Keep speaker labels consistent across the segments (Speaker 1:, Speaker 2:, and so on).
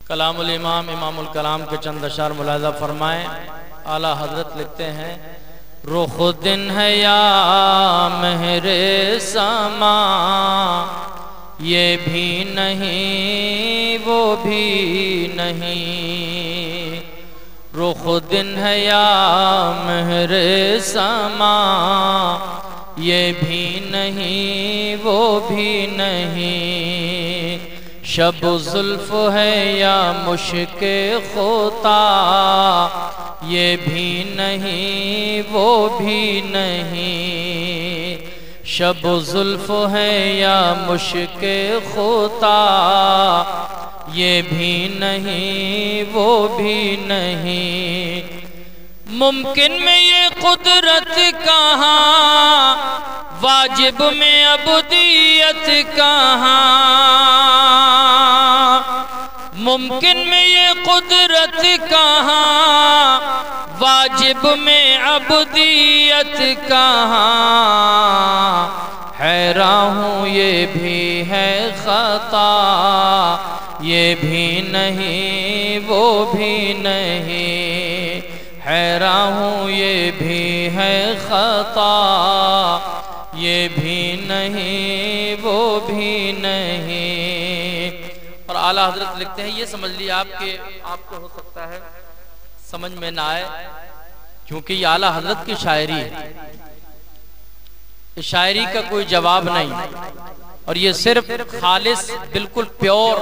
Speaker 1: کلام الامام امام الکلام کے چند اشعار ملاحظہ فرمائیں۔ اعلیٰ حضرت لکھتے ہیں، رخ دن ہے یا مہر سما، یہ بھی نہیں وہ بھی نہیں، رخ دن ہے یا مہر سما، یہ بھی نہیں وہ بھی نہیں، شب زلف ہے یا مشک خطا، یہ بھی نہیں وہ بھی نہیں، شب زلف ہے یا مشک خطا، یہ بھی نہیں وہ بھی نہیں، ممکن میں یہ قدرت کہاں، واجب میں عبودیت کہاں، ممکن میں یہ قدرت کہاں، واجب میں عبودیت کہاں، حیران ہوں یہ بھی ہے خطا، یہ بھی نہیں وہ بھی نہیں، حیران ہوں یہ بھی ہے خطا، یہ بھی نہیں وہ بھی نہیں۔ اور اعلیٰ حضرت لکھتے ہیں، یہ سمجھ لیے آپ کو ہو سکتا ہے سمجھ میں نہ آئے، کیونکہ یہ اعلیٰ حضرت کی شاعری ہے، اس شاعری کا کوئی جواب نہیں، اور یہ صرف خالص بالکل پیور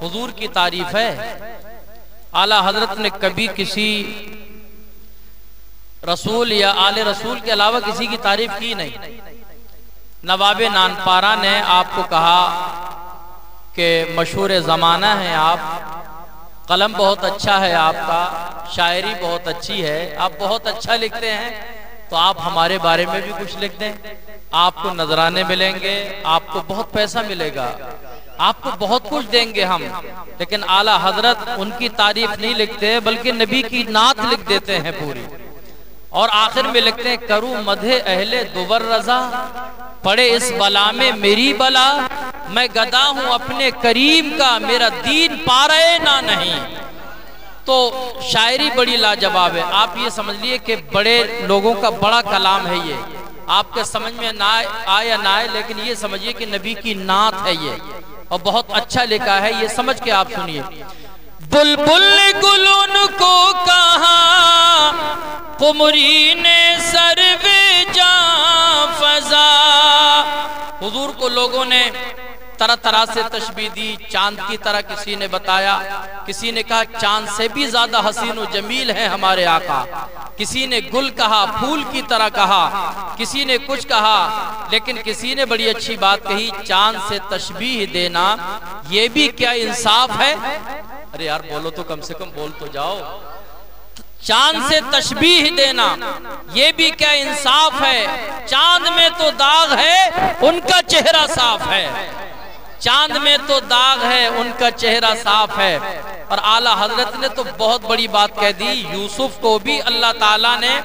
Speaker 1: حضور کی تعریف ہے۔ اعلیٰ حضرت نے کبھی کسی رسول یا آل رسول کے علاوہ کسی کی تعریف کی نہیں۔ نواب نانپارہ نے آپ کو کہا کہ مشہور زمانہ ہیں آپ، قلم بہت اچھا ہے آپ کا، شاعری بہت اچھی ہے، آپ بہت اچھا لکھتے ہیں، تو آپ ہمارے بارے میں بھی کچھ لکھ دیں، آپ کو نذرانے ملیں گے، آپ کو بہت پیسہ ملے گا، آپ کو بہت کچھ دیں گے ہم۔ لیکن اعلیٰ حضرت ان کی تعریف نہیں لکھتے، بلکہ نبی کی نعت لکھ دیتے ہیں پوری، اور آخر میں لکھتے ہیں، کروں مدح اہل دوبر رضا، پڑے اس بلا میں میری بلا، میں گدا ہوں اپنے کریم کا، میرا دین پارے نہ نہیں۔ تو شاعری بڑی لاجواب ہے۔ آپ یہ سمجھ لیے کہ بڑے لوگوں کا بڑا کلام ہے یہ، آپ کے سمجھ میں نہ آئے یا نہ آئے، لیکن یہ سمجھیے کہ نبی کی نعت ہے یہ، اور بہت اچھا لکھا ہے، یہ سمجھ کے آپ سنیے۔ بلبل گلون کو کہاں، قمری نے سرو جاں فضا، حضور کو لوگوں نے طرح طرح سے تشبیہ دی، چاند کی طرح کسی نے بتایا، کسی نے کہا چاند سے بھی زیادہ حسین و جمیل ہیں ہمارے آقا، کسی نے گل کہا، پھول کی طرح کہا، کسی نے کچھ کہا، لیکن کسی نے بڑی اچھی بات کہی، چاند سے تشبیہ دینا یہ بھی کیا انصاف ہے؟ ارے یار بولو تو، کم سے کم بول تو جاؤ۔ چاند سے تشبیہ دینا یہ بھی کیا انصاف ہے؟ چاند میں تو داغ ہے، ان کا چہرہ صاف ہے، چاند میں تو داغ ہے، ان کا چہرہ صاف ہے۔ اور اعلیٰ حضرت نے تو بہت بڑی بات کہہ دی، یوسف کو بھی اللہ تعالیٰ نے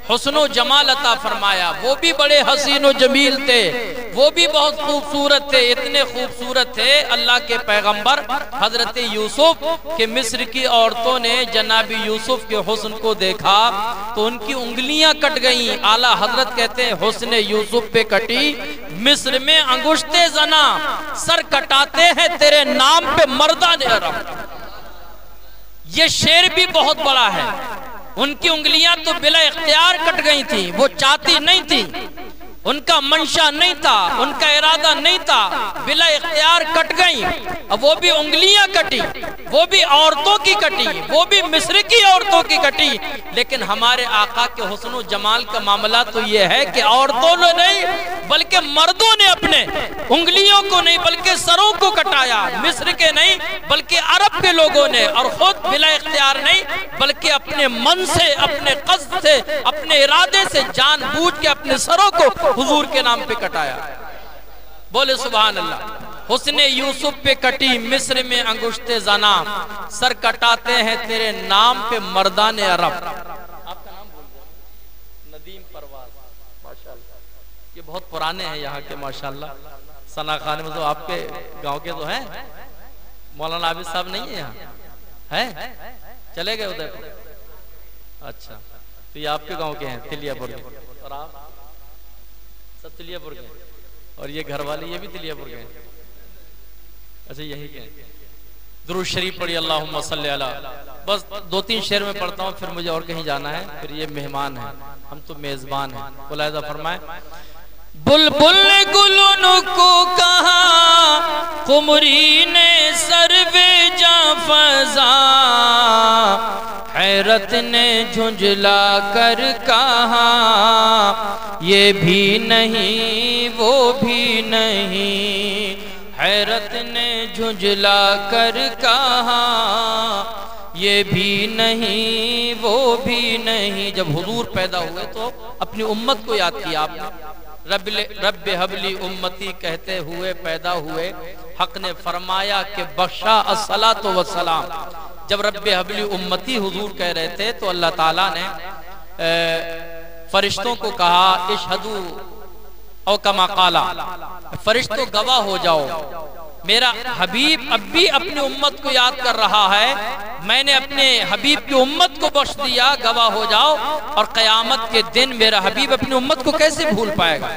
Speaker 1: حسن و جمال عطا فرمایا، وہ بھی بڑے حسین و جمیل تھے، وہ بھی بہت خوبصورت تھے، اتنے خوبصورت تھے اللہ کے پیغمبر حضرت یوسف کہ مصر کی عورتوں نے جناب یوسف کے حسن کو دیکھا تو ان کی انگلیاں کٹ گئیں۔ اعلیٰ حضرت کہتے ہیں حسن یوسف پہ کٹی مصر میں انگشت زنا، سر کٹاتے ہیں تیرے نام پہ مردان عرب۔ یہ شعر بھی بہت بڑا ہے، ان کی انگلیاں تو بلا اختیار کٹ گئی تھیں، وہ چاہتی نہیں تھی، ان کا منشا نہیں تھا، ان کا ارادہ نہیں تھا، بلا اختیار کٹ گئیں۔ اب وہ بھی انگلیاں کٹی، وہ بھی عورتوں کی کٹی، وہ بھی مصر کی عورتوں کی کٹی، لیکن ہمارے آقا کے حسن و جمال کا معاملہ تو یہ ہے کہ عورتوں نے نہیں بلکہ مردوں نے اپنے انگلیوں کو نہیں بلکہ سروں کو کٹایا، مصر کے نہیں بلکہ عرب کے لوگوں نے، اور خود بلا اختیار نہیں بلکہ اپنے من سے، اپنے قصد سے، اپنے ارادے سے جان بوجھ کے اپنے سروں کو حضور کے نام پہ کٹایا۔ بولے سبحان اللہ۔ حسن یوسف پہ کٹی مصر میں انگشت زنا، سر کٹاتے ہیں تیرے نام پہ مردان عرب۔ آپ کا نام بول دیں، ندیم پرواز، ماشاءاللہ یہ بہت پرانے ہیں یہاں کے ماشاءاللہ۔ ثنا خان میں تو آپ کے گاؤں کے تو ہیں، مولانا عابد صاحب نہیں ہیں یہاں؟ ہے؟ چلے گئے ادھر؟ اچھا، تو یہ آپ کے گاؤں کے ہیں، تلیا پور کے، اور آپ سب تلیا پور کے، اور یہ گھر والے یہ بھی تلیا پور کے ہیں؟ اچھا، یہی کے ہیں۔ درود شریف پڑھی، اللہم صلی علی۔ بس 2-3 شعر میں پڑھتا ہوں، پھر مجھے اور کہیں جانا ہے، پھر یہ مہمان ہیں، ہم تو میزبان ہیں۔ ملاحظہ فرمائیں۔ بلبل گلن کو کہا، قمری نے سروے جاں فضا، حیرت نے جھنجلا کر کہا، یہ بھی نہیں وہ بھی نہیں، حیرت نے جھنجلا کر کہا، یہ بھی نہیں وہ بھی نہیں۔ جب حضور پیدا ہوئے تو اپنی امت کو یاد کیا آپ نے، رب حبلی امتی کہتے ہوئے پیدا ہوئے، حق نے فرمایا کہ بخشا الصلاۃ والسلام۔ جب رب حبلی امتی حضور کہہ رہے تھے تو اللہ تعالیٰ نے فرشتوں کو کہا اشہدو او کما قالا، فرشتوں گواہ ہو جاؤ، میرا حبیب اب بھی اپنی امت کو یاد کر رہا ہے، میں نے اپنے حبیب کی امت کو بخش دیا، گواہ ہو جاؤ۔ اور قیامت کے دن میرا حبیب اپنی امت کو کیسے بھول پائے گا؟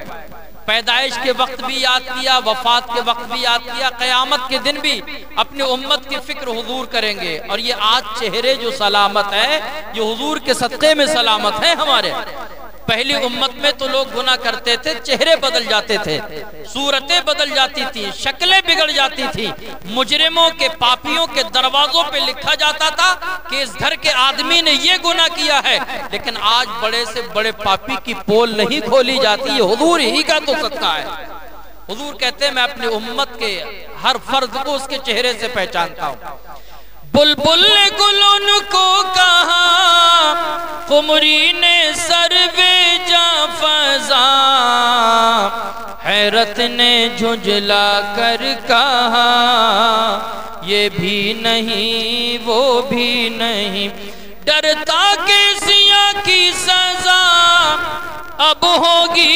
Speaker 1: پیدائش کے وقت بھی یاد کیا، وفات کے وقت بھی یاد کیا، قیامت کے دن بھی اپنی امت کی فکر حضور کریں گے۔ اور یہ آج چہرے جو سلامت ہے، یہ حضور کے صدقے میں سلامت ہے ہمارے۔ پہلی امت میں تو لوگ گناہ کرتے تھے، چہرے بدل جاتے تھے، صورتیں بدل جاتی تھی، شکلیں بگڑ جاتی تھی، مجرموں کے پاپیوں کے دروازوں پہ لکھا جاتا تھا کہ اس گھر کے آدمی نے یہ گناہ کیا ہے۔ لیکن آج بڑے سے بڑے پاپی کی پول نہیں کھولی جاتی، یہ حضور ہی کا تو صدقہ ہے۔ حضور کہتے ہیں میں اپنی امت کے ہر فرد کو اس کے چہرے سے پہچانتا ہوں۔ بلبل گلن کو کہا، قمری نے سروے جاں فضا، حیرت نے جھنجلا کر کہا، یہ بھی نہیں وہ بھی نہیں، ڈرتا کہ سیاہ کی سزا اب ہوگی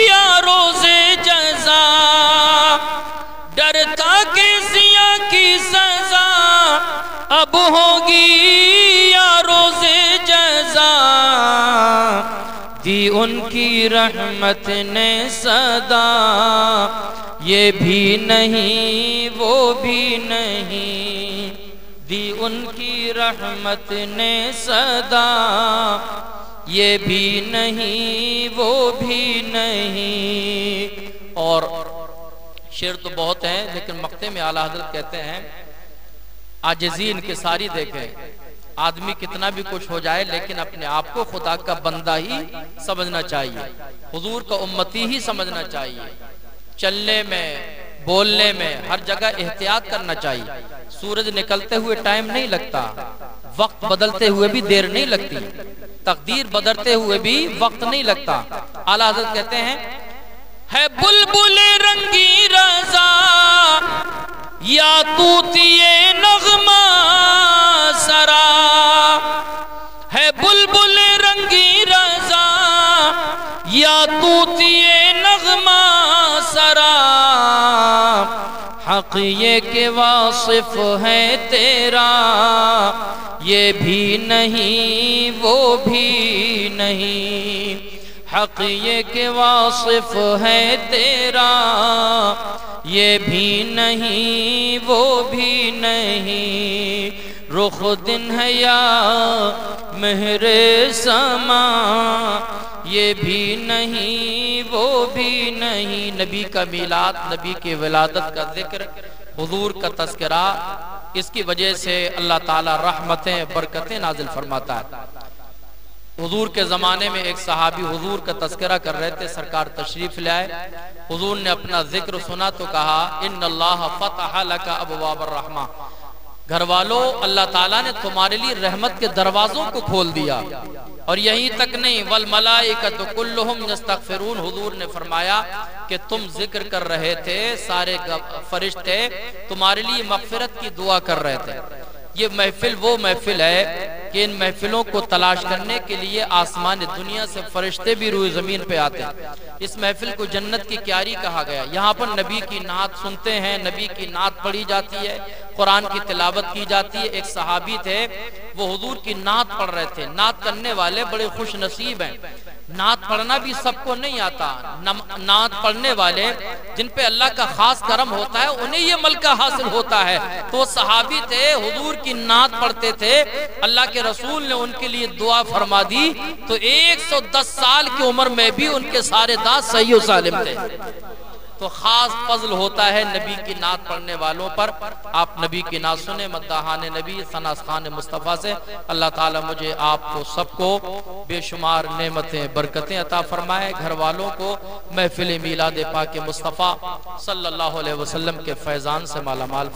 Speaker 1: یا روز جزا، ڈرتا کہ سیاہ کی سزا اب ہوگی یا روز جزا، دی ان کی رحمت نے صدا، یہ بھی نہیں وہ بھی نہیں، دی ان کی رحمت نے صدا، یہ بھی نہیں وہ بھی نہیں۔ اور شعر تو بہت ہیں، لیکن مقطع میں اعلیٰ حضرت کہتے ہیں عاجزین کے ساری دیکھیں، آدمی کتنا بھی کچھ ہو جائے لیکن اپنے آپ کو خدا کا بندہ ہی سمجھنا چاہیے، حضور کا امتی ہی سمجھنا چاہیے، چلنے میں بولنے میں ہر جگہ احتیاط کرنا چاہیے۔ سورج نکلتے ہوئے ٹائم نہیں لگتا، وقت بدلتے ہوئے بھی دیر نہیں لگتی، تقدیر بدلتے ہوئے بھی وقت نہیں لگتا۔ اعلیٰ حضرت کہتے ہیں ہے بلبل رنگی رضا یا طوطی نغمہ سرا، ہے بلبل رنگی رضا یا طوطی نغمہ سرا، حق یہ کہ واصف ہے تیرا، یہ بھی نہیں وہ بھی نہیں، حق یہ کہ واصف ہے تیرا، یہ بھی نہیں وہ بھی نہیں، رخ دن ہے یا مہر سما، یہ بھی نہیں وہ بھی نہیں۔ نبی کا میلاد، نبی کی ولادت کا ذکر، حضور کا تذکرہ، اس کی وجہ سے اللہ تعالی رحمتیں برکتیں نازل فرماتا ہے۔ حضور کے زمانے میں ایک صحابی حضور کا تذکرہ کر رہے تھے، سرکار تشریف لے آئے، حضور نے اپنا ذکر سنا تو کہا ان اللہ فتح لک ابواب الرحمہ، گھر والو اللہ تعالیٰ نے تمہارے لیے رحمت کے دروازوں کو کھول دیا۔ اور یہی تک نہیں، والملائکۃ کلہم یستغفرون، حضور نے فرمایا کہ تم ذکر کر رہے تھے، سارے فرشتے تمہارے لیے مغفرت کی دعا کر رہے تھے۔ یہ محفل وہ محفل ہے کہ ان محفلوں کو تلاش کرنے کے لیے آسمان دنیا سے فرشتے بھی روئے زمین پہ آتے ہیں۔ اس محفل کو جنت کی کیاری کہا گیا۔ یہاں پر نبی کی نعت سنتے ہیں، نبی کی نعت پڑھی جاتی ہے، قرآن کی تلاوت کی جاتی ہے۔ ایک صحابی تھے، وہ حضور کی نعت پڑھ رہے تھے۔ نعت کرنے والے بڑے خوش نصیب ہیں، نعت پڑھنا بھی سب کو نہیں آتا۔ نعت پڑھنے والے جن پہ اللہ کا خاص کرم ہوتا ہے انہیں یہ ملکہ حاصل ہوتا ہے۔ تو وہ صحابی تھے، حضور کی نعت پڑھتے تھے، اللہ کے رسول نے ان کے لیے دعا فرما دی تو 110 سال کی عمر میں بھی ان کے سارے دانت صحیح و سالم تھے۔ تو خاص فضل ہوتا ہے نبی کی نعت پڑھنے والوں پر۔ آپ نبی کی نعت سنیں، مداحان نبی، ثناءخوان مصطفیٰ سے۔ اللہ تعالیٰ مجھے آپ کو سب کو بے شمار نعمتیں برکتیں عطا فرمائے، گھر والوں کو محفل میلاد پاک مصطفیٰ صلی اللہ علیہ وسلم کے فیضان سے مالا مال